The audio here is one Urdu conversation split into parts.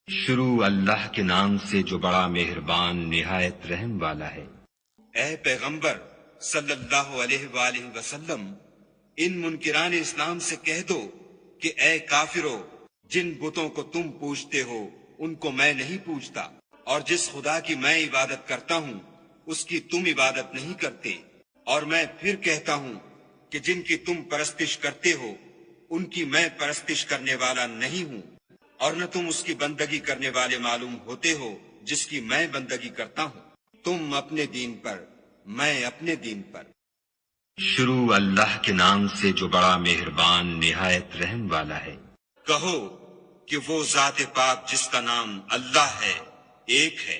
شروع اللہ کے نام سے جو بڑا مہربان نہایت رحم والا ہے۔ اے پیغمبر صلی اللہ علیہ وآلہ وسلم، ان منکران اسلام سے کہہ دو کہ اے کافرو، جن بتوں کو تم پوجتے ہو ان کو میں نہیں پوجتا، اور جس خدا کی میں عبادت کرتا ہوں اس کی تم عبادت نہیں کرتے، اور میں پھر کہتا ہوں کہ جن کی تم پرستش کرتے ہو ان کی میں پرستش کرنے والا نہیں ہوں، اور نہ تم اس کی بندگی کرنے والے معلوم ہوتے ہو جس کی میں بندگی کرتا ہوں، تم اپنے دین پر میں اپنے دین پر۔ شروع اللہ کے نام سے جو بڑا مہربان نہایت رحم والا ہے۔ کہو کہ وہ ذات پاک جس کا نام اللہ ہے ایک ہے،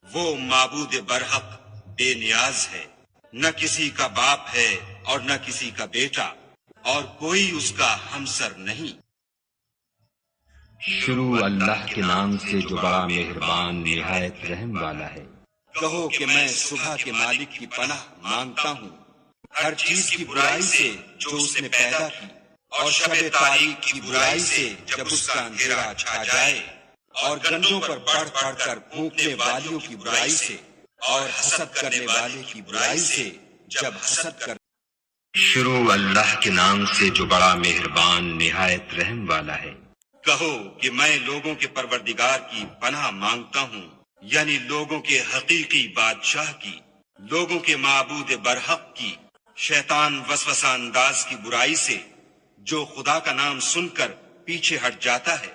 وہ معبود برحق بے نیاز ہے، نہ کسی کا باپ ہے اور نہ کسی کا بیٹا، اور کوئی اس کا ہمسر نہیں۔ شروع اللہ کے نام سے جو بڑا مہربان نہایت رحم والا ہے۔ کہو کہ میں صبح کے مالک کی پناہ مانگتا ہوں ہر چیز کی برائی سے جو اس نے پیدا کی، اور شب تاریک کی برائی سے جب اس کا اندھیرا چھا جائے، اور گنجوں پر پڑھ پڑھ کر پھونکنے والیوں کی برائی سے، اور حسد کرنے والے کی برائی سے جب حسد کر۔ شروع اللہ کے نام سے جو بڑا مہربان نہایت رحم والا ہے۔ کہو کہ میں لوگوں کے پروردگار کی پناہ مانگتا ہوں، یعنی لوگوں کے حقیقی بادشاہ کی، لوگوں کے معبود برحق کی، شیطان وسوسہ انداز کی برائی سے جو خدا کا نام سن کر پیچھے ہٹ جاتا ہے،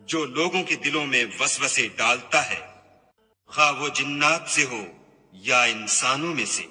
جو لوگوں کے دلوں میں وسوسے ڈالتا ہے، خواہ وہ جنات سے ہو یا انسانوں میں سے۔